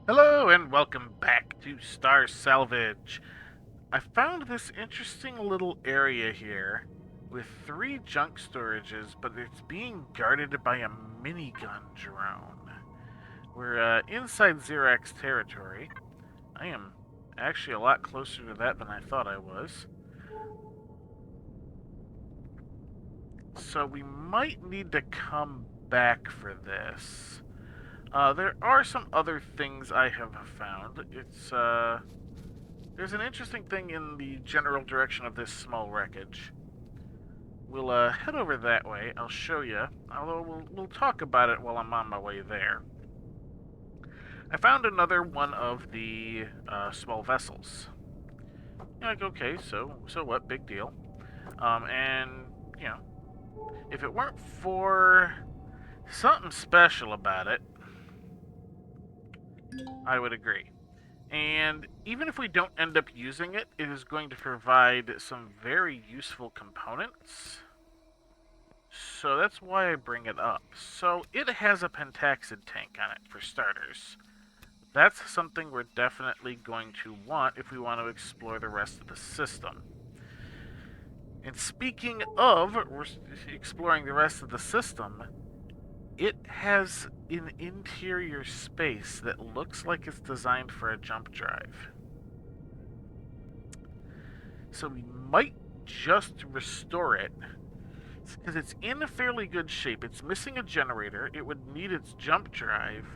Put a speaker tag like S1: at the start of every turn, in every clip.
S1: Hello and welcome back to Star Salvage. I found this interesting little area here with 3 junk storages, but it's being guarded by a minigun drone. We're inside Xerax territory. I am actually a lot closer to that than I thought I was. So we might need to come back for this. There are some other things I have found. There's an interesting thing in the general direction of this small wreckage. We'll head over that way. I'll show you. Although we'll talk about it while I'm on my way there. I found another one of the small vessels. You're like, okay, so what? Big deal. And you know, if it weren't for something special about it, I would agree. And even if we don't end up using it, it is going to provide some very useful components. So that's why I bring it up. So it has a pentaxid tank on it, for starters. That's something we're definitely going to want if we want to explore the rest of the system. And speaking of exploring the rest of the system, it has an interior space that looks like it's designed for a jump drive. So we might just restore it because it's in a fairly good shape. It's missing a generator. It would need its jump drive,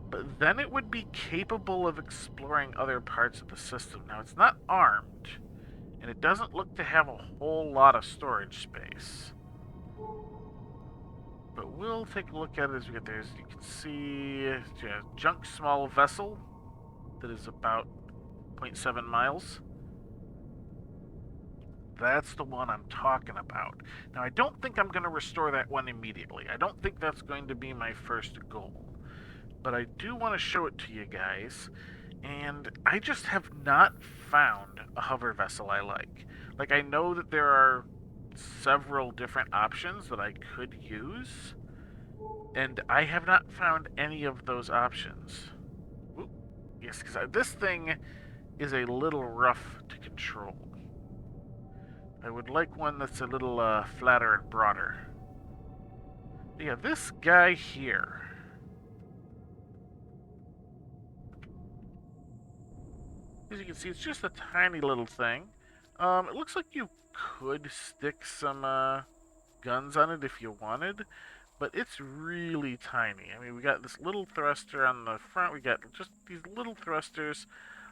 S1: but then it would be capable of exploring other parts of the system. Now, it's not armed, and it doesn't look to have a whole lot of storage space. But we'll take a look at it as we get there. As you can see, it's a junk small vessel that is about 0.7 miles. That's the one I'm talking about. Now, I don't think I'm going to restore that one immediately. I don't think that's going to be my first goal. But I do want to show it to you guys. And I just have not found a hover vessel I like. Like, I know that there are several different options that I could use. And I have not found any of those options. Ooh, yes, because this thing is a little rough to control. I would like one that's a little flatter and broader. But yeah, this guy here. As you can see, it's just a tiny little thing. It looks like you could stick some guns on it if you wanted, but it's really tiny. I mean, we got this little thruster on the front. We got just these little thrusters.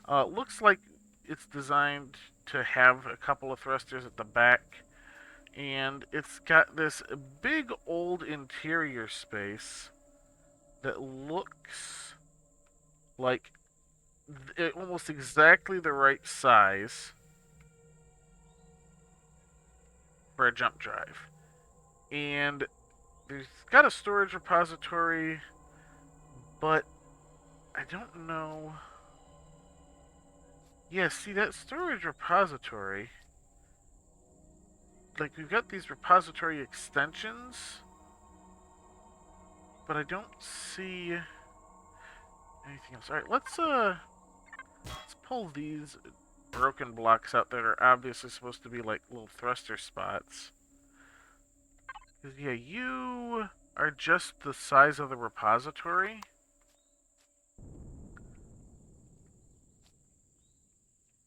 S1: Looks like it's designed to have a couple of thrusters at the back. And it's got this big old interior space that looks like almost exactly the right size for a jump drive. And there's got a storage repository, but I don't know. Yeah, see that storage repository? Like, we've got these repository extensions, but I don't see anything else. Alright, let's pull these broken blocks out that are obviously supposed to be like little thruster spots. Because, yeah, you are just the size of the repository.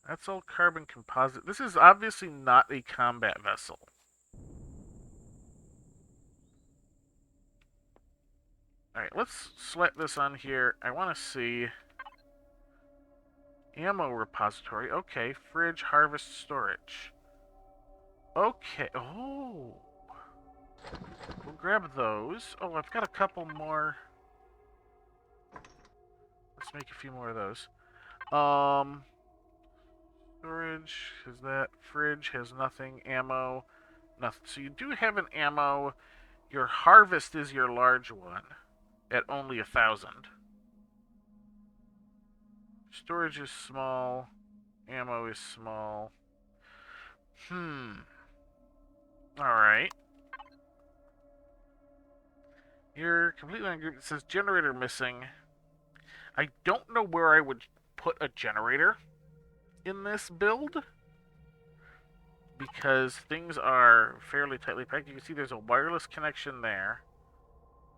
S1: That's all carbon composite. This is obviously not a combat vessel. Alright, let's slap this on here. I want to see... Ammo repository. Okay, fridge, harvest, storage. Okay. Oh. We'll grab those. Oh, I've got a couple more. Let's make a few more of those. Storage has that. Fridge has nothing. Ammo, nothing. So you do have an ammo. Your harvest is your large one at only 1,000. Storage is small. Ammo is small. Alright. You're completely ungroup. It says generator missing. I don't know where I would put a generator in this build because things are fairly tightly packed. You can see there's a wireless connection there.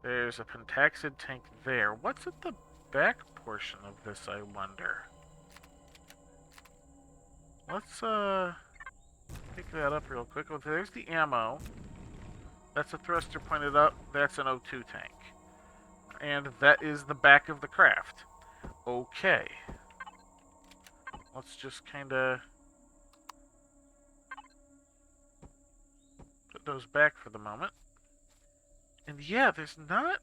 S1: There's a pentaxid tank there. What's at the back portion of this, I wonder? Let's pick that up real quick. Well, there's the ammo. That's a thruster pointed up. That's an O2 tank. And that is the back of the craft. Okay. Let's just kind of put those back for the moment. And yeah, there's not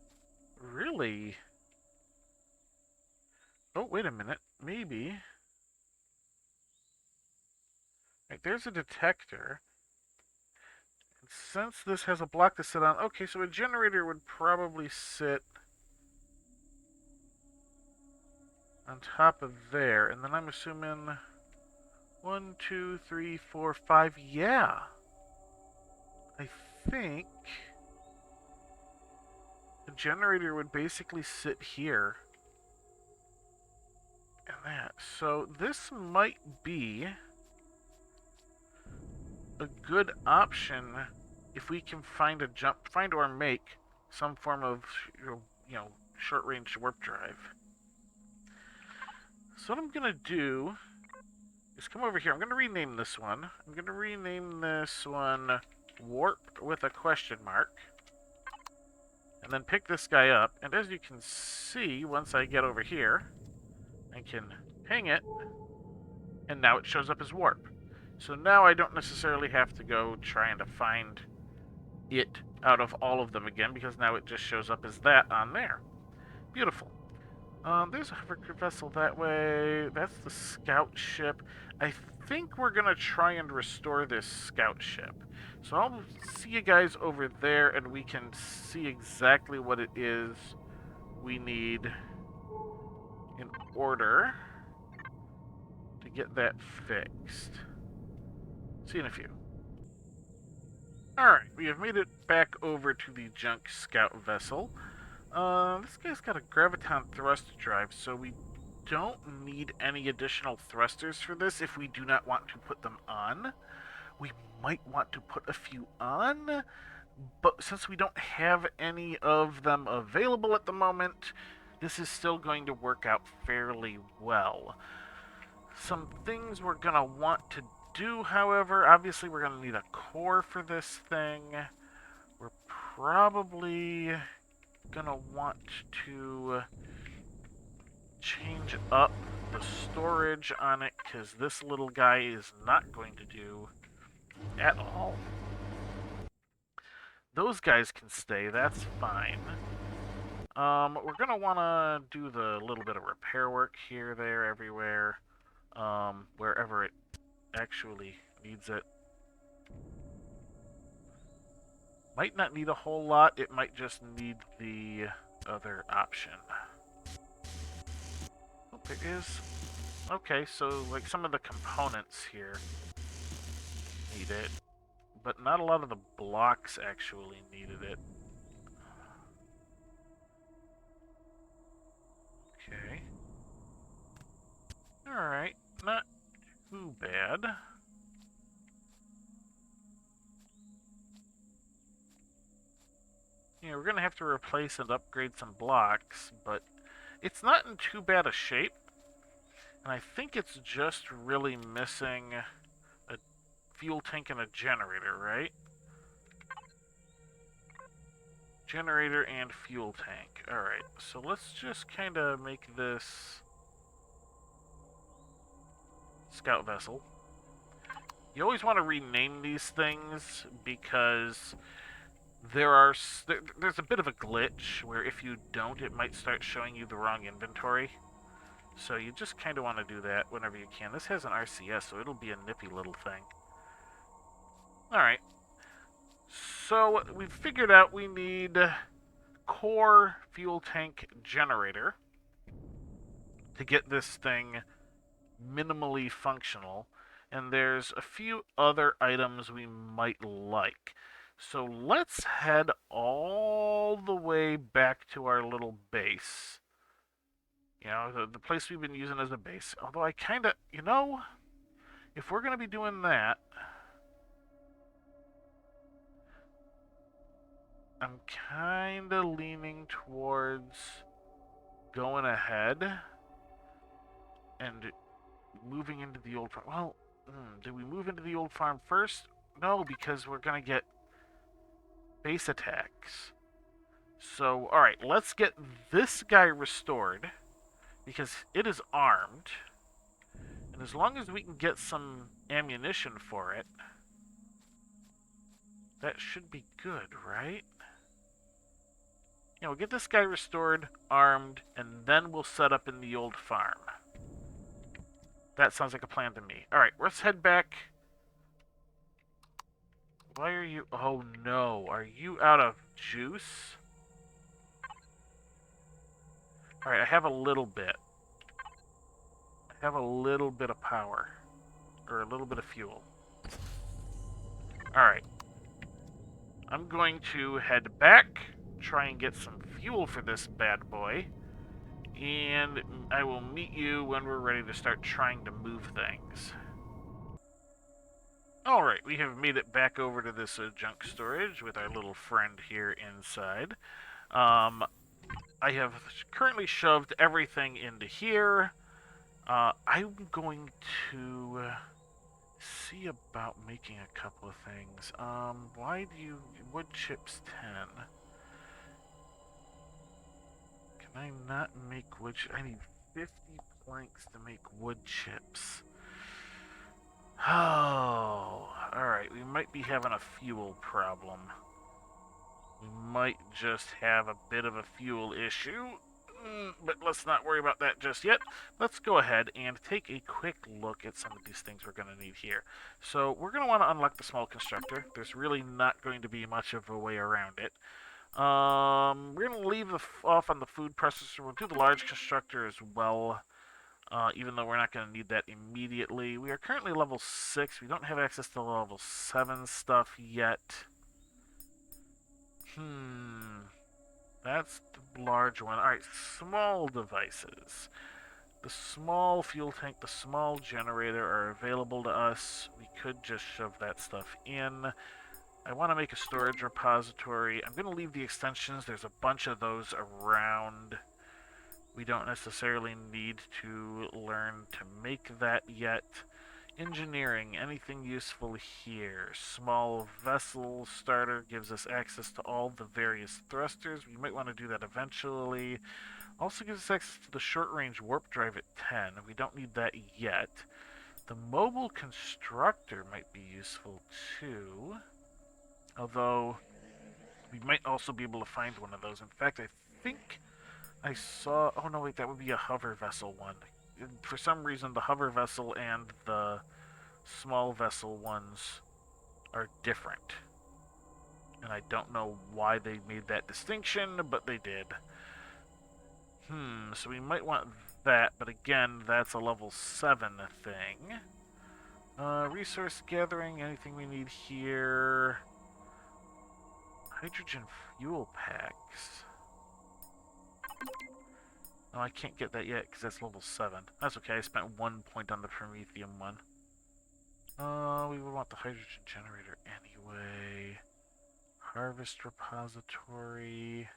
S1: really... Oh, wait a minute. Maybe... Right, there's a detector. And since this has a block to sit on... Okay, so a generator would probably sit on top of there. And then I'm assuming... 1, 2, 3, 4, 5... Yeah! I think... the generator would basically sit here. And that. So this might be a good option if we can find or make some form of, short-range warp drive. So what I'm gonna do is come over here. I'm gonna rename this one. I'm gonna rename this one Warp with a question mark. And then pick this guy up. And as you can see, once I get over here, I can hang it, and now it shows up as warp. So now I don't necessarily have to go trying to find it out of all of them again, because now it just shows up as that on there. Beautiful. There's a hovercraft vessel that way. That's the scout ship. I think we're going to try and restore this scout ship. So I'll see you guys over there, and we can see exactly what it is we need in order to get that fixed. See you in a few. Alright, we have made it back over to the junk scout vessel. This guy's got a graviton thrust drive, so we don't need any additional thrusters for this if we do not want to put them on. We might want to put a few on, but since we don't have any of them available at the moment, this is still going to work out fairly well. Some things we're going to want to do, however, obviously we're going to need a core for this thing. We're probably going to want to change up the storage on it, because this little guy is not going to do at all. Those guys can stay, that's fine. We're going to want to do the little bit of repair work here, there, everywhere, wherever it actually needs it. Might not need a whole lot, it might just need the other option. Oh, there is... Okay, so like some of the components here need it, but not a lot of the blocks actually needed it. Okay. Alright, not too bad. Yeah, we're going to have to replace and upgrade some blocks, but it's not in too bad a shape. And I think it's just really missing a fuel tank and a generator, right? Generator and fuel tank. Alright, so let's just kind of make this scout vessel. You always want to rename these things because there's a bit of a glitch where if you don't, it might start showing you the wrong inventory. So you just kind of want to do that whenever you can. This has an RCS, so it'll be a nippy little thing. Alright. So we've figured out we need core fuel tank generator to get this thing minimally functional. And there's a few other items we might like. So let's head all the way back to our little base. You know, the place we've been using as a base. Although I kind of, you know, if we're going to be doing that, I'm kind of leaning towards going ahead and moving into the old farm. Well, did we move into the old farm first? No, because we're going to get base attacks. So, alright, let's get this guy restored, because it is armed. And as long as we can get some ammunition for it, that should be good, right? You know, get this guy restored, armed, and then we'll set up in the old farm. That sounds like a plan to me. Alright, let's head back. Why are you... Oh no, are you out of juice? Alright, I have a little bit. I have a little bit of power. Or a little bit of fuel. Alright. I'm going to head back, try and get some fuel for this bad boy, and I will meet you when we're ready to start trying to move things. Alright, we have made it back over to this junk storage with our little friend here inside. I have currently shoved everything into here. I'm going to see about making a couple of things. Why do you... wood chips 10. Can I not make wood chips? I need 50 planks to make wood chips. Oh, alright, we might be having a fuel problem. We might just have a bit of a fuel issue. But let's not worry about that just yet. Let's go ahead and take a quick look at some of these things we're going to need here. So we're going to want to unlock the small constructor. There's really not going to be much of a way around it. We're going to leave off on the food processor. We'll do the large constructor as well, even though we're not going to need that immediately. We are currently level 6. We don't have access to level 7 stuff yet. That's the large one. Alright, small devices. The small fuel tank, the small generator are available to us. We could just shove that stuff in. I want to make a storage repository. I'm going to leave the extensions. There's a bunch of those around. We don't necessarily need to learn to make that yet. Engineering, anything useful here? Small vessel starter gives us access to all the various thrusters. We might want to do that eventually. Also gives us access to the short-range warp drive at 10. We don't need that yet. The mobile constructor might be useful too. Although, we might also be able to find one of those. In fact, I think I saw... Oh no, wait, that would be a hover vessel one. For some reason, the hover vessel and the small vessel ones are different. And I don't know why they made that distinction, but they did. So we might want that, but again, that's a level 7 thing. Resource gathering, anything we need here. Hydrogen fuel packs. Oh, I can't get that yet because that's level 7. That's okay, I spent 1 point on the Promethium one. We would want the hydrogen generator anyway. Harvest repository.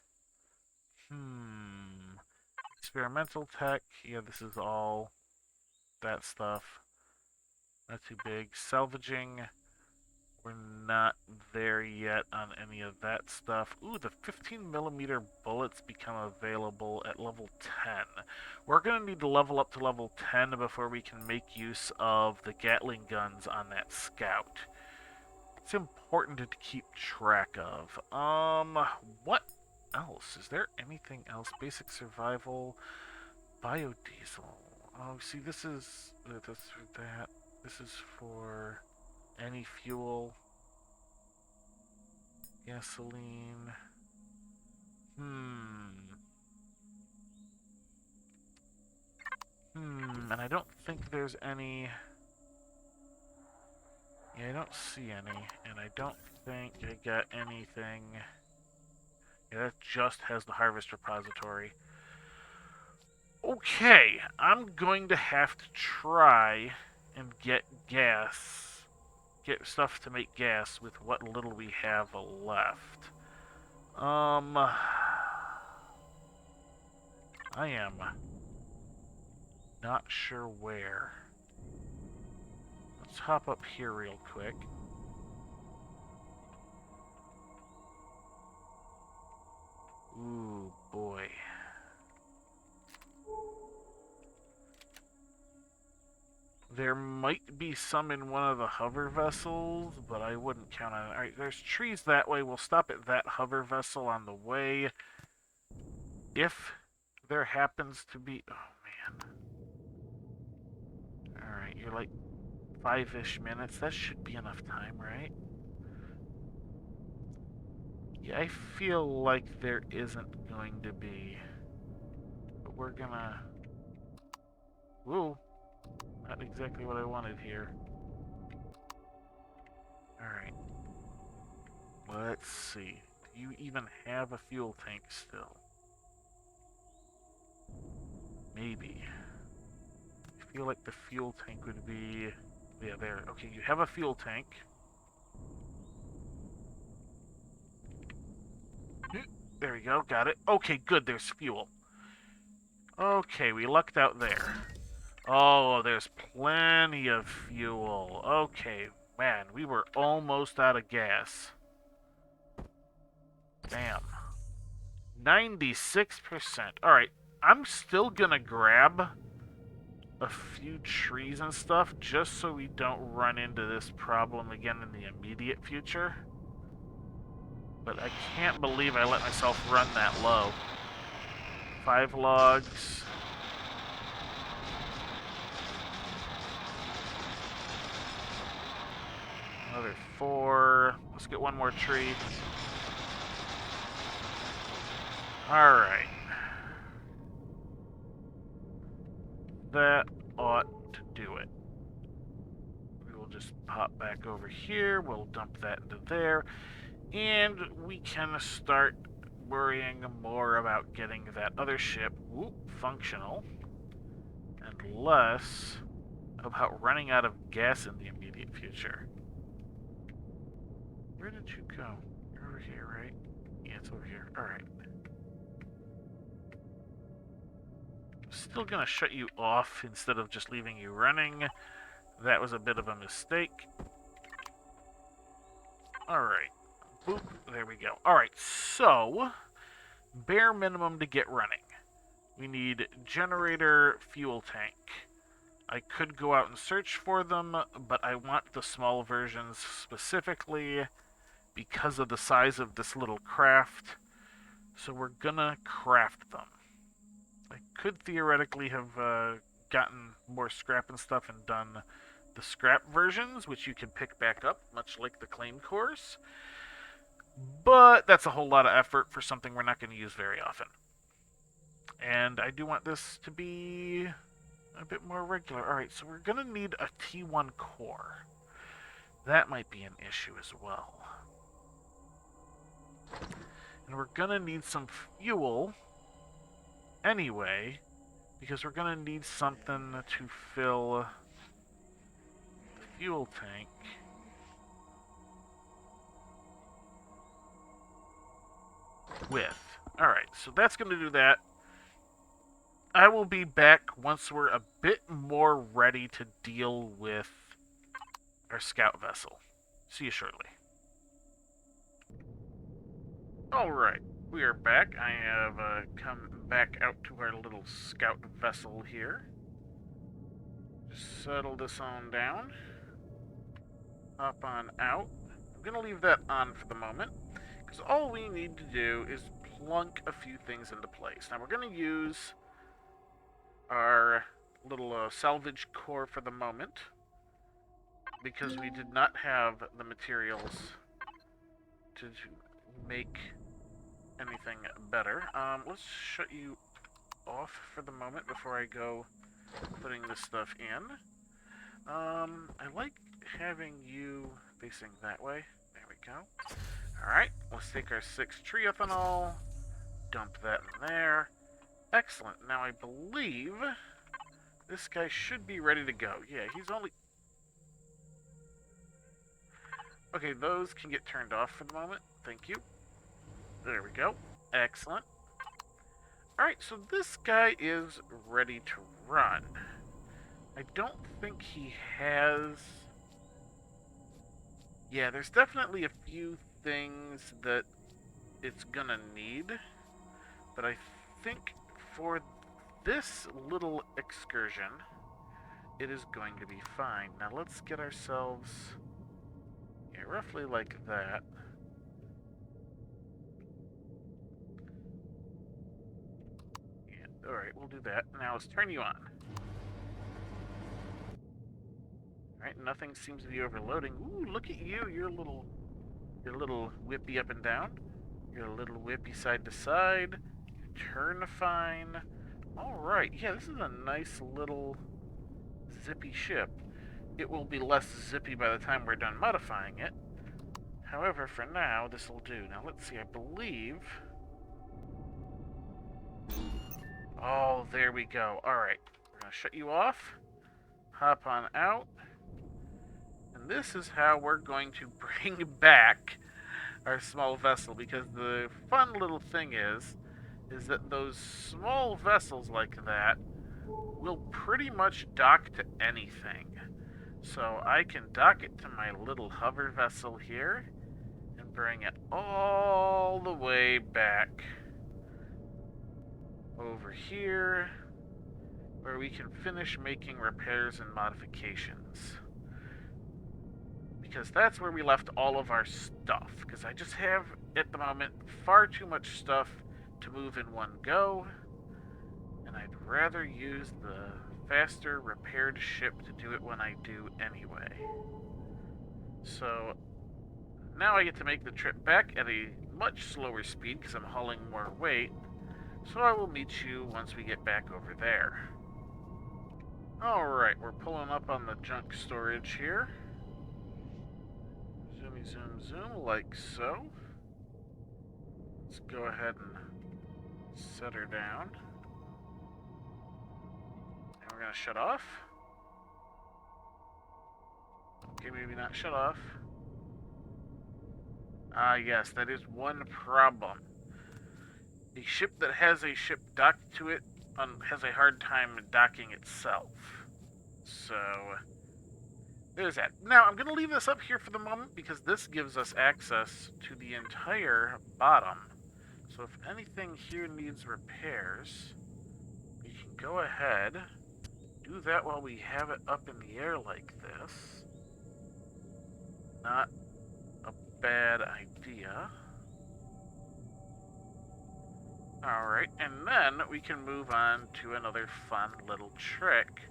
S1: Experimental tech. Yeah, this is all that stuff. Not too big. Salvaging. We're not there yet on any of that stuff. Ooh, the 15mm bullets become available at level 10. We're going to need to level up to level 10 before we can make use of the Gatling guns on that scout. It's important to keep track of. What else? Is there anything else? Basic survival, biodiesel. Oh, see, this is for that. This is for any fuel. Gasoline. And I don't think there's any... Yeah, I don't see any. And I don't think I got anything... Yeah, that just has the harvest repository. Okay, I'm going to have to try and get gas. Get stuff to make gas with what little we have left. I am not sure where. Let's hop up here real quick. Ooh, boy. There might be some in one of the hover vessels, but I wouldn't count on it. Alright, there's trees that way. We'll stop at that hover vessel on the way. If there happens to be... Oh, man. Alright, you're like 5-ish minutes. That should be enough time, right? Yeah, I feel like there isn't going to be. But we're gonna... Whoa. Not exactly what I wanted here. Alright. Let's see. Do you even have a fuel tank still? Maybe. I feel like the fuel tank would be... Yeah, there. Okay, you have a fuel tank. There we go, got it. Okay, good, there's fuel. Okay, we lucked out there. Oh, there's plenty of fuel. Okay, man, we were almost out of gas. Damn. 96%. Alright, I'm still gonna grab a few trees and stuff just so we don't run into this problem again in the immediate future. But I can't believe I let myself run that low. 5 logs. Another 4. Let's get one more tree. Alright. That ought to do it. We will just pop back over here. We'll dump that into there. And we can start worrying more about getting that other ship functional. And less about running out of gas in the immediate future. Where did you go? You're over here, right? Yeah, it's over here. Alright. Still gonna shut you off instead of just leaving you running. That was a bit of a mistake. Alright. Boop. There we go. Alright, so... bare minimum to get running. We need generator, fuel tank. I could go out and search for them, but I want the small versions specifically because of the size of this little craft. So we're gonna craft them. I could theoretically have gotten more scrap and stuff and done the scrap versions, which you can pick back up, much like the claim cores. But that's a whole lot of effort for something we're not going to use very often. And I do want this to be a bit more regular. Alright, so we're going to need a T1 core. That might be an issue as well. And we're going to need some fuel anyway, because we're going to need something to fill the fuel tank. With. Alright, so that's going to do that. I will be back once we're a bit more ready to deal with our scout vessel. See you shortly. Alright, we are back. I have come back out to our little scout vessel here. Just settle this on down. Hop on out. I'm going to leave that on for the moment, because all we need to do is plunk a few things into place. Now, we're going to use our little salvage core for the moment, because we did not have the materials to make anything better. Let's shut you off for the moment before I go putting this stuff in. I like having you facing that way. There we go. Alright, let's take our 6 triethanol, dump that in there, Excellent. Now I believe this guy should be ready to go. Yeah, he's only... Okay, those can get turned off for the moment. Thank you. There we go. Excellent. Alright, so this guy is ready to run. I don't think he has... Yeah, there's definitely a few things that it's gonna need, but I think for this little excursion, it is going to be fine. Now let's get ourselves, yeah, roughly like that. Yeah, alright, we'll do that. Now let's turn you on. Alright, nothing seems to be overloading. Ooh, look at you, you're a little whippy up and down. You're a little whippy side to side. You turn fine. Alright, yeah, this is a nice little zippy ship. It will be less zippy by the time we're done modifying it. However, for now, this will do. Now, let's see, I believe... Oh, there we go. Alright, we're going to shut you off. Hop on out. And this is how we're going to bring back our small vessel, because the fun little thing is that those small vessels like that will pretty much dock to anything. So I can dock it to my little hover vessel here and bring it all the way back over here where we can finish making repairs and modifications. Because that's where we left all of our stuff. Because I just have, at the moment, far too much stuff to move in one go. And I'd rather use the faster repaired ship to do it when I do anyway. So, now I get to make the trip back at a much slower speed because I'm hauling more weight. So I will meet you once we get back over there. Alright, we're pulling up on the junk storage here. Zoomy zoom zoom, like so. Let's go ahead and set her down. And we're going to shut off. Okay, maybe not shut off. Ah, yes, that is one problem. A ship that has a ship docked to it has a hard time docking itself. So, there's that. Now, I'm going to leave this up here for the moment because this gives us access to the entire bottom. So if anything here needs repairs, we can go ahead, do that while we have it up in the air like this. Not a bad idea. Alright, and then we can move on to another fun little trick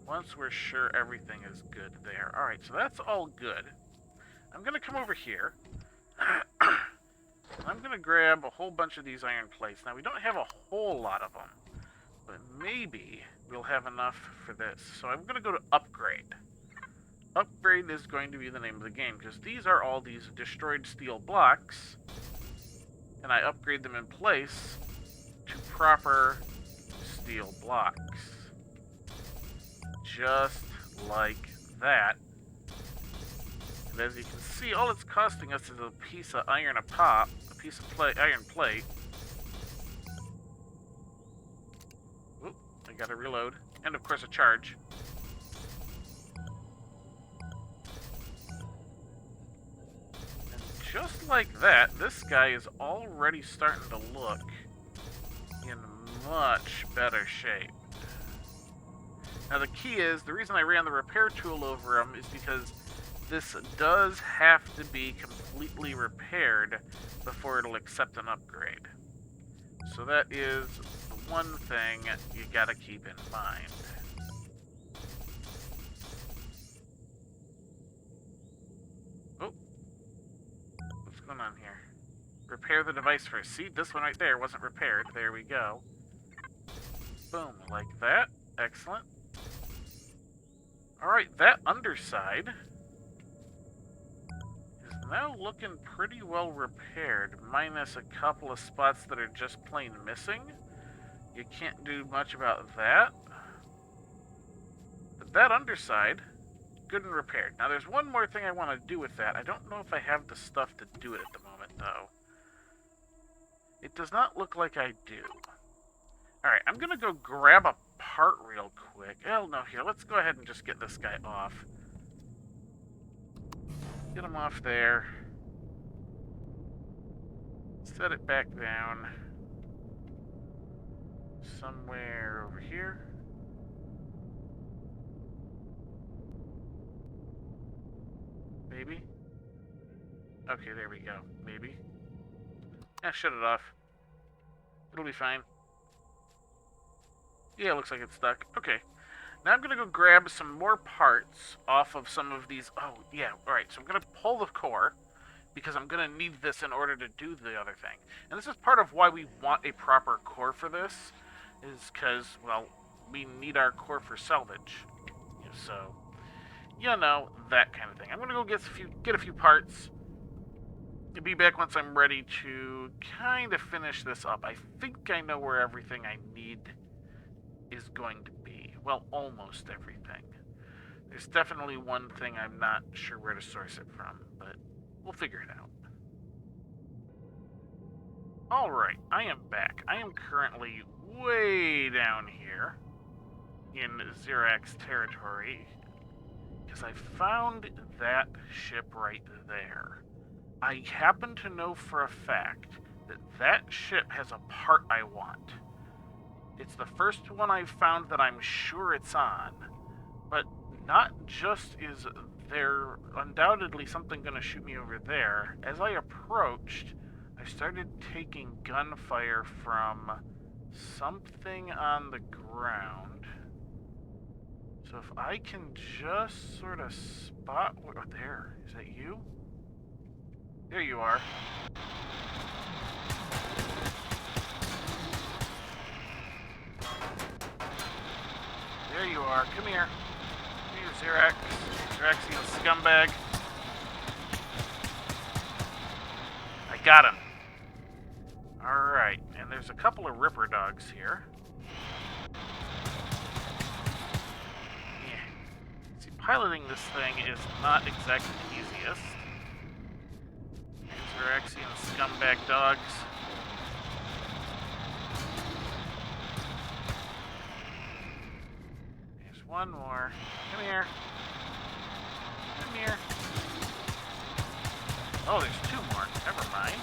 S1: once we're sure everything is good there. Alright, so that's all good. I'm going to come over here. I'm going to grab a whole bunch of these iron plates. Now, we don't have a whole lot of them, but maybe we'll have enough for this. So I'm going to go to upgrade. Upgrade is going to be the name of the game, because these are all these destroyed steel blocks, and I upgrade them in place to proper steel blocks. Just like that. And as you can see, all it's costing us is a piece of iron a pop, a piece of iron plate. Oop, I gotta reload. And of course a charge. And just like that, this guy is already starting to look in much better shape. Now the key is, the reason I ran the repair tool over him is because this does have to be completely repaired before it'll accept an upgrade. So that is the one thing you gotta keep in mind. Oh. What's going on here? Repair the device first. See, this one right there wasn't repaired. There we go. Boom, like that. Excellent. Alright, that underside is now looking pretty well repaired, minus a couple of spots that are just plain missing. You can't do much about that. But that underside, good and repaired. Now there's one more thing I want to do with that. I don't know if I have the stuff to do it at the moment, though. It does not look like I do. Alright, I'm going to go grab a part real quick. Oh, no, here, let's go ahead and just get this guy off. Get him off there. Set it back down. Somewhere over here. Maybe? Okay, there we go. Maybe. Yeah, shut it off. It'll be fine. Yeah, it looks like it's stuck. Okay. Now I'm going to go grab some more parts off of some of these... Oh, yeah. Alright, so I'm going to pull the core, because I'm going to need this in order to do the other thing. And this is part of why we want a proper core for this, is because, well, we need our core for salvage. So, you know, that kind of thing. I'm going to go get a few parts. I'll be back once I'm ready to kind of finish this up. I think I know where everything I need is going to be. Well, almost everything. There's definitely one thing I'm not sure where to source it from, but we'll figure it out. Alright, I am back. I am currently way down here in Xerax territory, because I found that ship right there. I happen to know for a fact that that ship has a part I want. It's the first one I've found that I'm sure it's on, but not just is there undoubtedly something going to shoot me over there. As I approached, I started taking gunfire from something on the ground. So if I can just sort of spot... Oh, there. Is that you? There you are. There you are. Come here. Come here, Xerax. Xeraxian scumbag. I got him. Alright, and there's a couple of Ripper dogs here. Yeah. See, piloting this thing is not exactly the easiest. Xeraxian scumbag dogs. There's one more. Come here. Come here. Oh, there's two more. Never mind.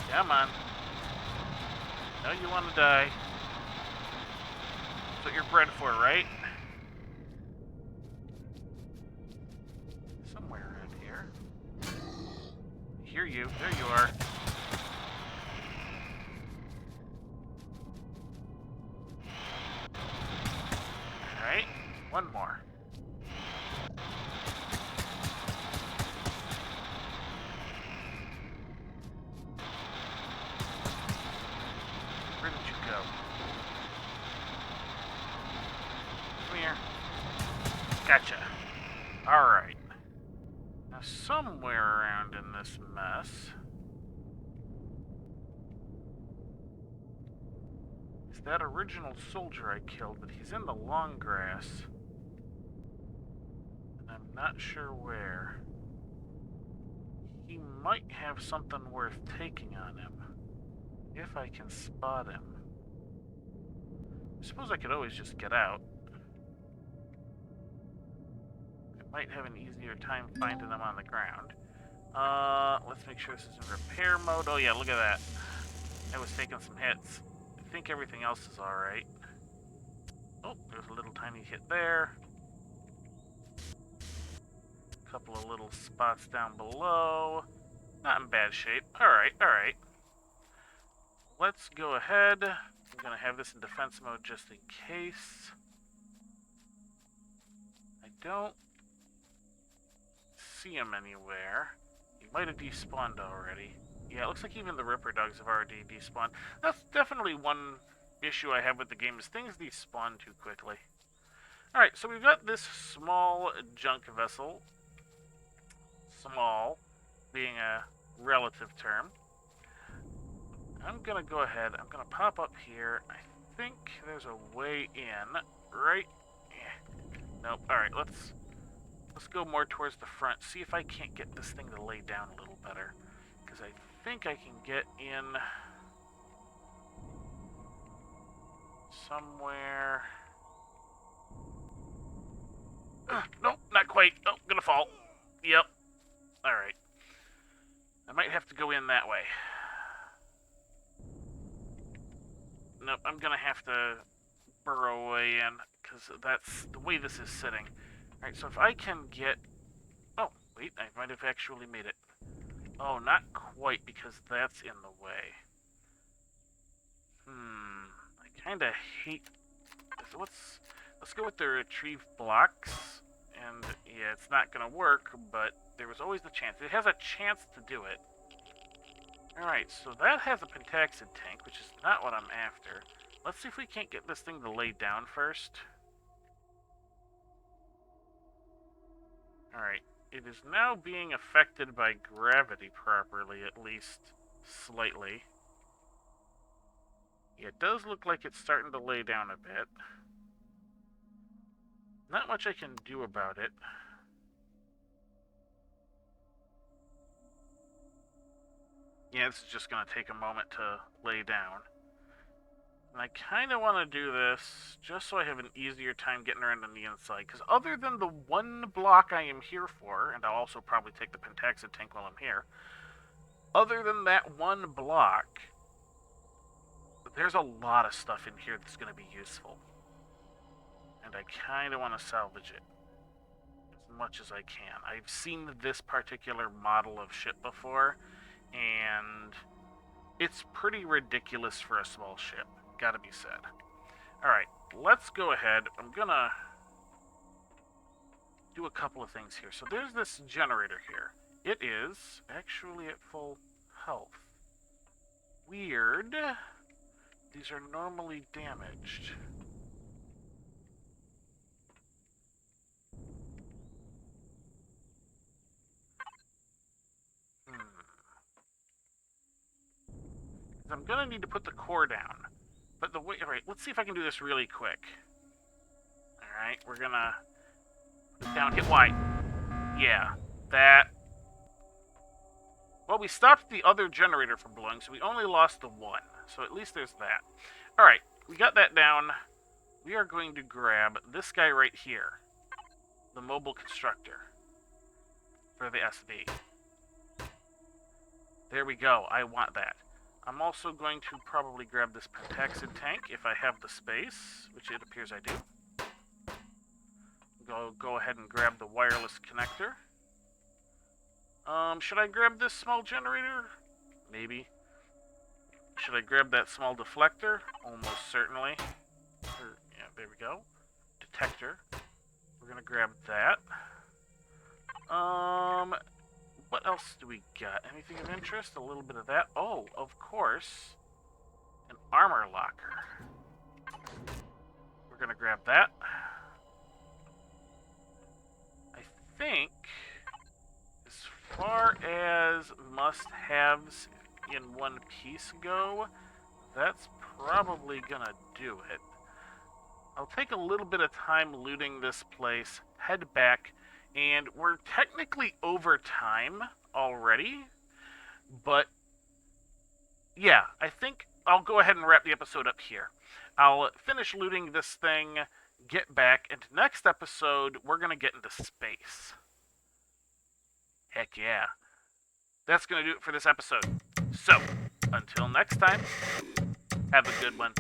S1: Come on. No, you want to die. That's what you're bred for, right? Somewhere around here. I hear you. There you are. Alright. One more. Where did you go? Come here. Gotcha. Alright. Now, somewhere around in this mess is that original soldier I killed, but he's in the long grass. And I'm not sure where. He might have something worth taking on him, if I can spot him. I suppose I could always just get out. I might have an easier time finding them on the ground. Let's make sure this is in repair mode. Oh yeah, look at that. I was taking some hits. I think everything else is alright. Oh, there's a little tiny hit there. A couple of little spots down below. Not in bad shape. Alright, alright. Let's go ahead. I'm going to have this in defense mode just in case. I don't see him anywhere. He might have despawned already. Yeah, it looks like even the Ripper dogs have already despawned. That's definitely one issue I have with the game, is things despawn too quickly. Alright, so we've got this small junk vessel. Small being a relative term. I'm going to go ahead. I'm going to pop up here. I think there's a way in, right? Yeah. Nope. All right, let's go more towards the front. See if I can't get this thing to lay down a little better. Because I think I can get in somewhere. Nope, not quite. Oh, gonna fall. Yep. Alright. I might have to go in that way. Nope, I'm gonna have to burrow way in, because that's the way this is sitting. Alright, so if I can get... Oh, wait, I might have actually made it. Oh, not quite, because that's in the way. I kinda hate... So let's go with the retrieve blocks. And, yeah, it's not gonna work, but there was always the chance. It has a chance to do it. Alright, so that has a pentaxid tank, which is not what I'm after. Let's see if we can't get this thing to lay down first. Alright, it is now being affected by gravity properly, at least slightly. Yeah, it does look like it's starting to lay down a bit. Not much I can do about it. Yeah, this is just going to take a moment to lay down. And I kind of want to do this just so I have an easier time getting around on the inside. Because other than the one block I am here for, and I'll also probably take the pentaxid tank while I'm here, other than that one block, there's a lot of stuff in here that's going to be useful. And I kind of want to salvage it as much as I can. I've seen this particular model of ship before, and it's pretty ridiculous for a small ship, gotta be said. Alright, let's go ahead. I'm gonna do a couple of things here. So there's this generator here. It is actually at full health. Weird. These are normally damaged. I'm gonna need to put the core down. But the way, alright, let's see if I can do this really quick. Alright, we're gonna put it down, hit Y. Yeah, that. Well, we stopped the other generator from blowing, so we only lost the one. So at least there's that. Alright, we got that down. We are going to grab this guy right here. The mobile constructor. For the SD. There we go, I want that. I'm also going to probably grab this pentaxid tank if I have the space, which it appears I do. Go ahead and grab the wireless connector. Should I grab this small generator? Maybe. Should I grab that small deflector? Almost certainly. Yeah, there we go. Detector. We're gonna grab that. What else do we got? Anything of interest? A little bit of that. Oh, of course. An armor locker. We're gonna grab that. I think, as far as must-haves in one piece go, that's probably gonna do it. I'll take a little bit of time looting this place, head back, and we're technically over time already, but yeah, I think I'll go ahead and wrap the episode up here. I'll finish looting this thing, get back, and next episode, we're going to get into space. Heck yeah. That's going to do it for this episode. So, until next time, have a good one.